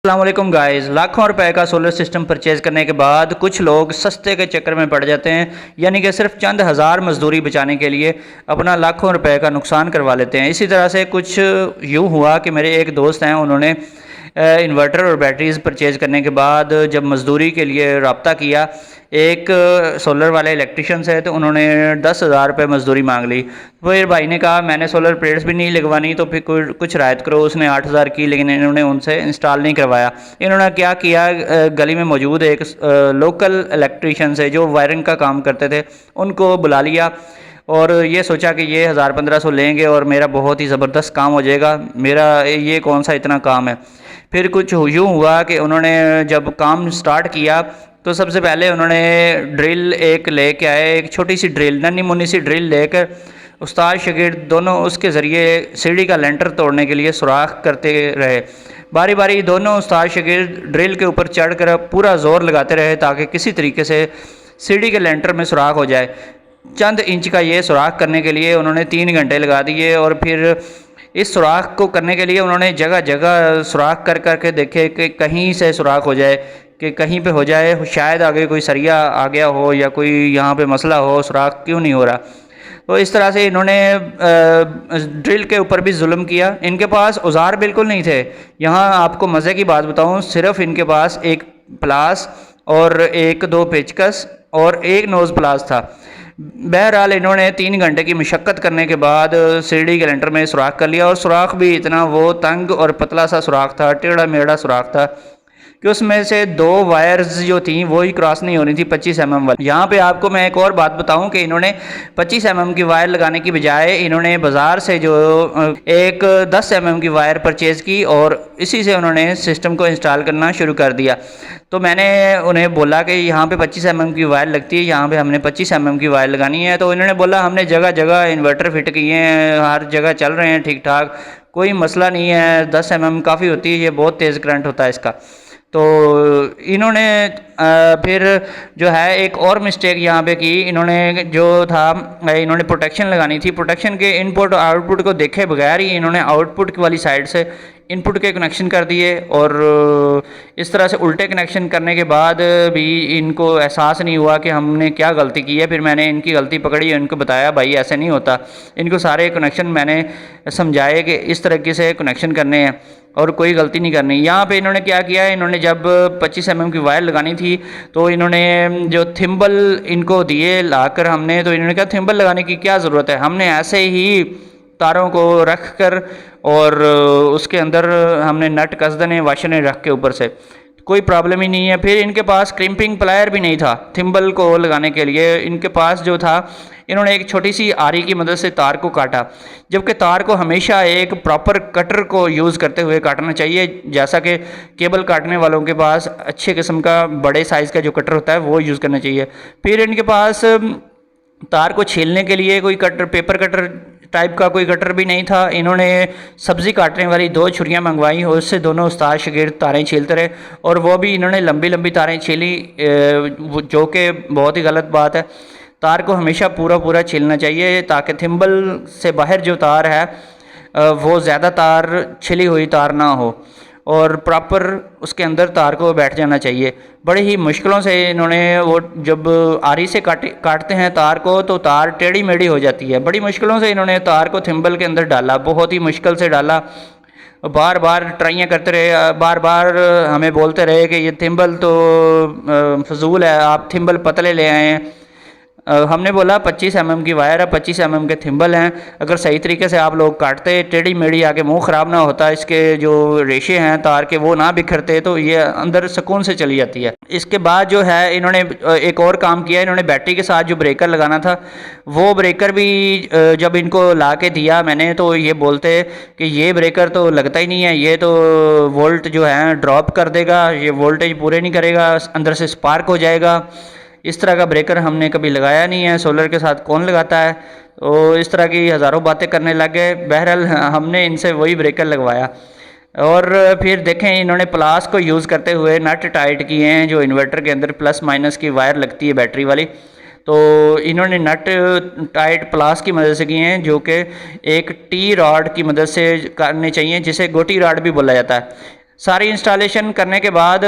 अस्सलामुअलैकुम गाइस, लाखों रुपए का सोलर सिस्टम परचेज करने के बाद कुछ लोग सस्ते के चक्कर में पड़ जाते हैं। यानी कि सिर्फ चंद हज़ार मजदूरी बचाने के लिए अपना लाखों रुपए का नुकसान करवा लेते हैं। इसी तरह से कुछ यूँ हुआ कि मेरे एक दोस्त हैं, उन्होंने इन्वर्टर और बैटरीज़ परचेज़ करने के बाद जब मज़दूरी के लिए रब्ता किया एक सोलर वाले इलेक्ट्रिशियन से, तो उन्होंने 10,000 रुपये मज़दूरी मांग ली। फिर भाई ने कहा मैंने सोलर प्लेट्स भी नहीं लगवानी, तो फिर कुछ रायत करो। उसने 8,000 की, लेकिन इन्होंने उनसे इंस्टॉल नहीं करवाया। इन्होंने क्या किया, गली में मौजूद एक लोकल इलेक्ट्रिशियन से जो वायरिंग का काम करते थे उनको बुला लिया और ये सोचा कि ये 1,000-1,500 लेंगे और मेरा बहुत ही ज़बरदस्त काम हो जाएगा। मेरा ये कौन सा इतना काम है। फिर कुछ यूँ हुआ कि उन्होंने जब काम स्टार्ट किया तो सबसे पहले उन्होंने ड्रिल एक लेके आए, एक छोटी सी ड्रिल, नन्ही मुन्नी सी ड्रिल लेकर उस्ताद शागिर्द दोनों उसके ज़रिए सीढ़ी का लेंटर तोड़ने के लिए सुराख करते रहे। बारी बारी दोनों उस्ताद शागिर्द ड्रिल के ऊपर चढ़कर पूरा ज़ोर लगाते रहे ताकि किसी तरीके से सीढ़ी के लेंटर में सुराख हो जाए। चंद इंच का ये सुराख करने के लिए उन्होंने 3 घंटे लगा दिए और फिर इस सुराख को करने के लिए उन्होंने जगह जगह सुराख कर करके देखे कि कहीं से सुराख हो जाए, कि कहीं पे हो जाए, शायद आगे कोई सरिया आ गया हो या कोई यहाँ पे मसला हो, सुराख क्यों नहीं हो रहा। तो इस तरह से इन्होंने ड्रिल के ऊपर भी जुल्म किया। इनके पास औजार बिल्कुल नहीं थे। यहाँ आपको मज़े की बात बताऊँ, सिर्फ इनके पास एक प्लास और एक दो पेचकस और एक नोज़ प्लास था। बहरहाल इन्होंने 3 घंटे की मशक्क़त करने के बाद सीढ़ी के लेंटर में सुराख कर लिया और सुराख भी इतना वो तंग और पतला सा सुराख था, टेढ़ा मेढ़ा सुराख था कि उसमें से 2 वायर्स जो थी वो ही क्रॉस नहीं हो रही थी 25 mm वाली। यहाँ पे आपको मैं एक और बात बताऊं कि इन्होंने 25 mm की वायर लगाने की बजाय इन्होंने बाज़ार से जो एक 10 mm की वायर परचेज़ की और इसी से उन्होंने सिस्टम को इंस्टॉल करना शुरू कर दिया। तो मैंने उन्हें बोला कि यहाँ पे 25 mm की वायर लगती है, यहाँ पे हमने 25 mm की वायर लगानी है। तो इन्होंने बोला हमने जगह जगह इन्वर्टर फिट किए हैं, हर जगह चल रहे हैं ठीक ठाक, कोई मसला नहीं है, 10 mm काफ़ी होती है, ये बहुत तेज़ करंट होता है इसका। तो इन्होंने फिर जो है एक और मिस्टेक यहाँ पे की। इन्होंने जो था, इन्होंने प्रोटेक्शन लगानी थी, प्रोटेक्शन के इनपुट आउटपुट को देखे बगैर ही इन्होंने आउटपुट वाली साइड से इनपुट के कनेक्शन कर दिए और इस तरह से उल्टे कनेक्शन करने के बाद भी इनको एहसास नहीं हुआ कि हमने क्या गलती की है। फिर मैंने इनकी गलती पकड़ी और इनको बताया भाई ऐसे नहीं होता। इनको सारे कनेक्शन मैंने समझाए कि इस तरीके से कनेक्शन करने हैं और कोई गलती नहीं करनी। यहाँ पे इन्होंने क्या किया, इन्होंने जब 25 mm की वायर लगानी थी तो इन्होंने जो थिम्बल इनको दिए लाकर हमने, तो इन्होंने कहा थिम्बल लगाने की क्या ज़रूरत है, हमने ऐसे ही तारों को रख कर और उसके अंदर हमने नट कस देने वाशर रख के ऊपर से, कोई प्रॉब्लम ही नहीं है। फिर इनके पास क्रिम्पिंग प्लायर भी नहीं था थिम्बल को लगाने के लिए। इनके पास जो था, इन्होंने एक छोटी सी आरी की मदद से तार को काटा, जबकि तार को हमेशा एक प्रॉपर कटर को यूज़ करते हुए काटना चाहिए, जैसा कि केबल काटने वालों के पास अच्छे किस्म का बड़े साइज़ का जो कटर होता है वो यूज़ करना चाहिए। फिर इनके पास तार को छीलने के लिए कोई कटर, पेपर कटर टाइप का कोई कटर भी नहीं था। इन्होंने सब्ज़ी काटने वाली 2 छुरियाँ मंगवाई और उससे दोनों उस्ताद शागिर्द तारें छीलते रहे और वो भी इन्होंने लंबी लंबी तारें छीली, जो कि बहुत ही गलत बात है। तार को हमेशा पूरा छीलना चाहिए ताकि थिम्बल से बाहर जो तार है वो ज़्यादा तार छिली हुई तार ना हो और प्रॉपर उसके अंदर तार को बैठ जाना चाहिए। बड़ी ही मुश्किलों से इन्होंने वो, जब आरी से काटते हैं तार को तो तार टेढ़ी मेढ़ी हो जाती है। बड़ी मुश्किलों से इन्होंने तार को थिम्बल के अंदर डाला, बहुत ही मुश्किल से डाला, बार बार ट्राइयाँ करते रहे, बार बार हमें बोलते रहे कि ये थिम्बल तो फजूल है, आप थिम्बल पतले ले आए हैं। हमने बोला 25 mm की वायर है, 25 mm के थिम्बल हैं, अगर सही तरीके से आप लोग काटते, टेढ़ी मेढ़ी आके मुंह ख़राब ना होता, इसके जो रेशे हैं तार के वो ना बिखरते, तो ये अंदर सुकून से चली जाती है। इसके बाद जो है इन्होंने एक और काम किया, इन्होंने बैटरी के साथ जो ब्रेकर लगाना था वो ब्रेकर भी जब इनको ला के दिया मैंने, तो ये बोलते कि ये ब्रेकर तो लगता ही नहीं है, ये तो वोल्ट जो है ड्रॉप कर देगा, ये वोल्टेज पूरे नहीं करेगा, अंदर से स्पार्क हो जाएगा। इस तरह का ब्रेकर हमने कभी लगाया नहीं है, सोलर के साथ कौन लगाता है। तो इस तरह की हज़ारों बातें करने लग गए। बहरहाल हमने इनसे वही ब्रेकर लगवाया और फिर देखें इन्होंने प्लास को यूज़ करते हुए नट टाइट किए हैं, जो इन्वर्टर के अंदर प्लस माइनस की वायर लगती है बैटरी वाली, तो इन्होंने नट टाइट प्लास की मदद से किए हैं, जो कि एक टी रॉड की मदद से करने चाहिए, जिसे गोटी रॉड भी बोला जाता है। सारी इंस्टॉलेशन करने के बाद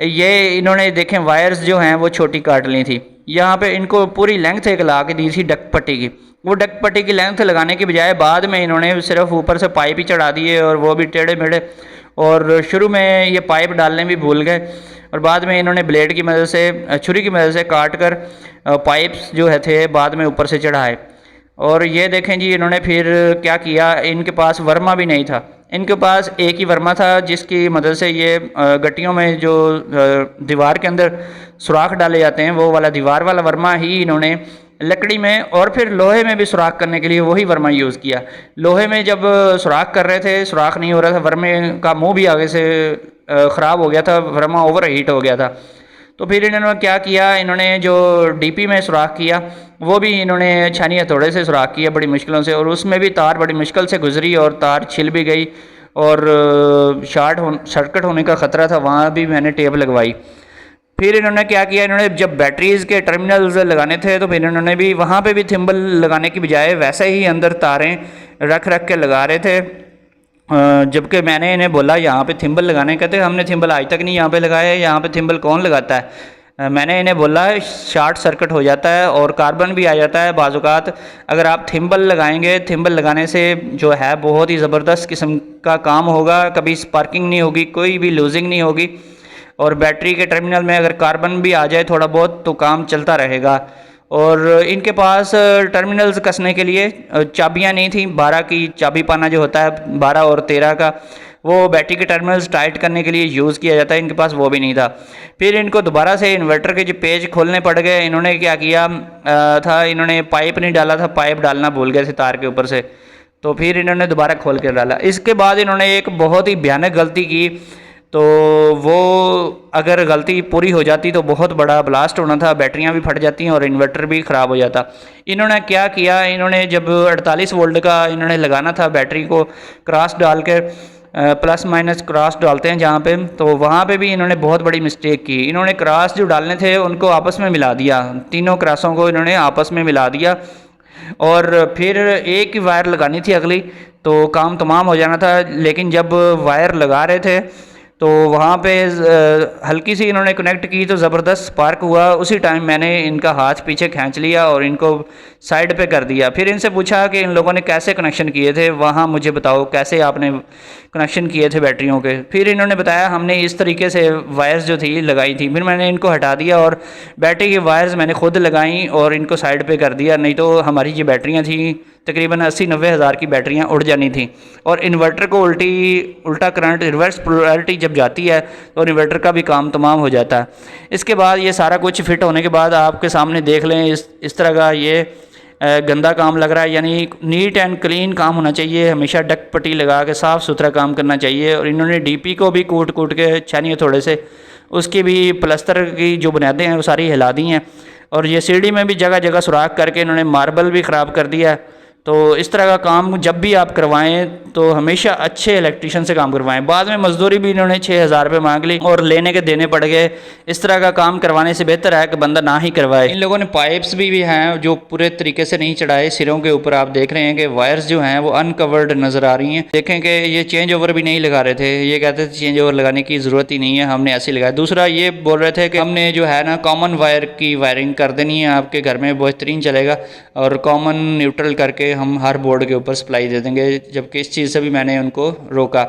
ये इन्होंने देखें वायर्स जो हैं वो छोटी काट ली थी। यहाँ पे इनको पूरी लेंथ एक ला के दी थी डक पट्टी की। वो डक पट्टी की लेंथ लगाने के बजाय बाद में इन्होंने सिर्फ ऊपर से पाइप ही चढ़ा दिए, और वो भी टेढ़े मेढ़े, और शुरू में ये पाइप डालने भी भूल गए, और बाद में इन्होंने ब्लेड की मदद से, छुरी की मदद से काट कर पाइप्स जो है थे बाद में ऊपर से चढ़ाए। और ये देखें जी, इन्होंने फिर क्या किया, इनके पास वर्मा भी नहीं था, इनके पास एक ही वर्मा था जिसकी मदद से ये गट्टियों में जो दीवार के अंदर सुराख डाले जाते हैं वो वाला दीवार वाला वर्मा ही इन्होंने लकड़ी में और फिर लोहे में भी सुराख करने के लिए वही वर्मा यूज़ किया। लोहे में जब सुराख कर रहे थे, सुराख नहीं हो रहा था, वर्मे का मुंह भी आगे से ख़राब हो गया था, वर्मा ओवर हीट हो गया था। तो फिर इन्होंने क्या किया, इन्होंने जो डीपी में सुराख किया वो भी इन्होंने छानी हथौड़े से सुराख किया बड़ी मुश्किलों से, और उसमें भी तार बड़ी मुश्किल से गुजरी और तार छिल भी गई, और सर्किट होने का ख़तरा था, वहाँ भी मैंने टेप लगवाई। फिर इन्होंने क्या किया, इन्होंने जब बैटरीज़ के टर्मिनल्स लगाने थे तो फिर इन्होंने भी वहाँ पे भी थिम्बल लगाने की बजाय वैसे ही अंदर तारें रख रख के लगा रहे थे। जबकि मैंने इन्हें बोला यहाँ पे थिम्बल लगाने, कहते हमने थिम्बल आज तक नहीं यहाँ पे लगाया है, यहाँ पे थिम्बल कौन लगाता है। मैंने इन्हें बोला शॉर्ट सर्किट हो जाता है और कार्बन भी आ जाता है बाज़ात, अगर आप थिम्बल लगाएंगे, थिम्बल लगाने से जो है बहुत ही ज़बरदस्त किस्म का काम होगा, कभी स्पार्किंग नहीं होगी, कोई भी लूजिंग नहीं होगी, और बैटरी के टर्मिनल में अगर कार्बन भी आ जाए थोड़ा बहुत तो काम चलता रहेगा। और इनके पास टर्मिनल्स कसने के लिए चाबियां नहीं थी, 12 की चाबी पाना जो होता है 12 और 13 का, वो बैटरी के टर्मिनल्स टाइट करने के लिए यूज़ किया जाता है, इनके पास वो भी नहीं था। फिर इनको दोबारा से इन्वर्टर के जो पेज खोलने पड़ गए। इन्होंने क्या किया था, इन्होंने पाइप नहीं डाला था, पाइप डालना भूल गए थे तार के ऊपर से, तो फिर इन्होंने दोबारा खोल कर डाला। इसके बाद इन्होंने एक बहुत ही भयानक गलती की, तो वो अगर गलती पूरी हो जाती तो बहुत बड़ा ब्लास्ट होना था, बैटरियां भी फट जाती हैं और इन्वर्टर भी ख़राब हो जाता। इन्होंने क्या किया, इन्होंने जब 48 वोल्ट का इन्होंने लगाना था बैटरी को क्रॉस डाल कर, प्लस माइनस क्रॉस डालते हैं जहाँ पे, तो वहाँ पे भी इन्होंने बहुत बड़ी मिस्टेक की। इन्होंने क्रॉस जो डालने थे उनको आपस में मिला दिया, तीनों क्रॉसों को इन्होंने आपस में मिला दिया, और फिर एक ही वायर लगानी थी अगली, तो काम तमाम हो जाना था। लेकिन जब वायर लगा रहे थे तो वहाँ पे हल्की सी इन्होंने कनेक्ट की तो ज़बरदस्त स्पार्क हुआ। उसी टाइम मैंने इनका हाथ पीछे खींच लिया और इनको साइड पे कर दिया। फिर इनसे पूछा कि इन लोगों ने कैसे कनेक्शन किए थे, वहाँ मुझे बताओ कैसे आपने कनेक्शन किए थे बैटरियों के। फिर इन्होंने बताया हमने इस तरीके से वायर्स जो थी लगाई थी। फिर मैंने इनको हटा दिया और बैटरी की वायर्स मैंने खुद लगाई और इनको साइड पर कर दिया, नहीं तो हमारी जो बैटरियाँ थी तकरीबन 80-90 हज़ार की बैटरियां उड़ जानी थी। और इन्वर्टर को उल्टा करंट, रिवर्स पोलैरिटी जब जाती है तो इन्वर्टर का भी काम तमाम हो जाता है। इसके बाद ये सारा कुछ फिट होने के बाद आपके सामने देख लें, इस तरह का ये गंदा काम लग रहा है, यानी नीट एंड क्लीन काम होना चाहिए, हमेशा डक पट्टी लगा के साफ़ सुथरा काम करना चाहिए। और इन्होंने डीपी को भी कूट कूट के छानिए थोड़े से, उसकी भी प्लस्तर की जो बुनियादें हैं वो सारी हिला दी हैं। और ये सीढ़ी में भी जगह जगह सुराख करके इन्होंने मार्बल भी ख़राब कर दिया है। तो इस तरह का काम जब भी आप करवाएं तो हमेशा अच्छे इलेक्ट्रिशियन से काम करवाएं। बाद में मजदूरी भी इन्होंने 6,000 रुपये मांग ली और लेने के देने पड़ गए। इस तरह का काम करवाने से बेहतर है कि बंदा ना ही करवाए। इन लोगों ने पाइप्स भी हैं जो पूरे तरीके से नहीं चढ़ाए सिरों के ऊपर। आप देख रहे हैं कि वायर्स जो हैं वो अनकवर्ड नज़र आ रही हैं। देखें कि ये चेंज ओवर भी नहीं लगा रहे थे, ये कहते थे चेंज ओवर लगाने की ज़रूरत ही नहीं है, हमने ऐसे लगाया। दूसरा ये बोल रहे थे कि हमने जो है ना कॉमन वायर की वायरिंग कर देनी है, आपके घर में बेहतरीन चलेगा, और कॉमन न्यूट्रल करके हम हर बोर्ड के ऊपर सप्लाई दे देंगे। जबकि इस चीज़ से भी मैंने उनको रोका।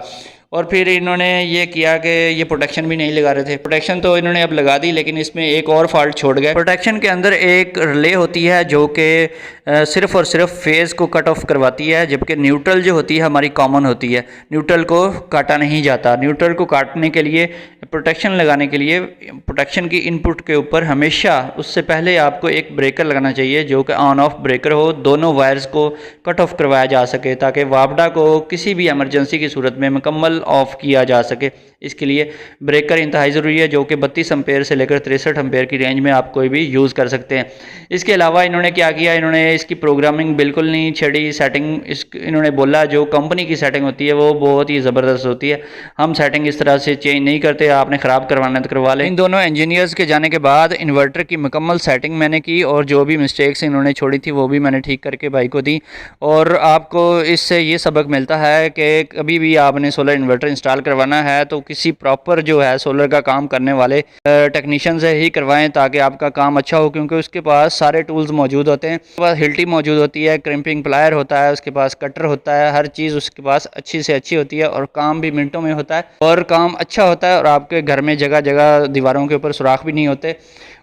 और फिर इन्होंने ये किया कि ये प्रोटेक्शन भी नहीं लगा रहे थे। प्रोटेक्शन तो इन्होंने अब लगा दी, लेकिन इसमें एक और फॉल्ट छोड़ गए। प्रोटेक्शन के अंदर एक रिले होती है जो कि सिर्फ़ और सिर्फ फेज़ को कट ऑफ करवाती है, जबकि न्यूट्रल जो होती है हमारी कॉमन होती है। न्यूट्रल को काटा नहीं जाता। न्यूट्रल को काटने के लिए, प्रोटेक्शन लगाने के लिए, प्रोटेक्शन की इनपुट के ऊपर हमेशा उससे पहले आपको एक ब्रेकर लगाना चाहिए जो कि ऑन ऑफ ब्रेकर हो, दोनों वायर्स को कट ऑफ करवाया जा सके ताकि वापडा को किसी भी एमरजेंसी की सूरत में मुकम्मल ऑफ किया जा सके। इसके लिए ब्रेकर इंतहाई ज़रूरी है जो कि 32 एम्पेयर से लेकर 63 एम्पेयर की रेंज में आप कोई भी यूज़ कर सकते हैं। इसके अलावा इन्होंने क्या किया, इन्होंने इसकी प्रोग्रामिंग बिल्कुल नहीं छेड़ी। सेटिंग इन्होंने बोला जो कंपनी की सेटिंग होती है वो बहुत ही ज़बरदस्त होती है, हम सेटिंग इस तरह से चेंज नहीं करते, आपने ख़राब करवाना तो करवा लें। इन दोनों इंजीनियर्स के जाने के बाद इन्वर्टर की मुकम्मल सेटिंग मैंने की और जो भी मिस्टेक्स इन्होंने छोड़ी थी वो भी मैंने ठीक करके भाई को दी। और आपको इससे ये सबक मिलता है कि कभी भी आपने सोलर इन्वर्टर इन्वर्टर इंस्टॉल करवाना है तो किसी प्रॉपर जो है सोलर का काम करने वाले टेक्नीशियन से ही करवाएं, ताकि आपका काम अच्छा हो, क्योंकि उसके पास सारे टूल्स मौजूद होते हैं। उसके पास हिल्टी मौजूद होती है, क्रिम्पिंग प्लायर होता है, उसके पास कटर होता है, हर चीज़ उसके पास अच्छी से अच्छी होती है और काम भी मिनटों में होता है और काम अच्छा होता है। और आपके घर में जगह जगह दीवारों के ऊपर सुराख भी नहीं होते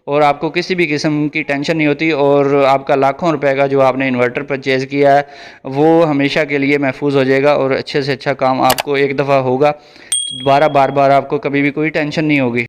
और आपको किसी भी किस्म की टेंशन नहीं होती, और आपका लाखों रुपए का जो आपने इन्वर्टर परचेज़ किया है वो हमेशा के लिए महफूज हो जाएगा और अच्छे से अच्छा काम आपको एक दफ़ा होगा, दोबारा बार बार आपको कभी भी कोई टेंशन नहीं होगी।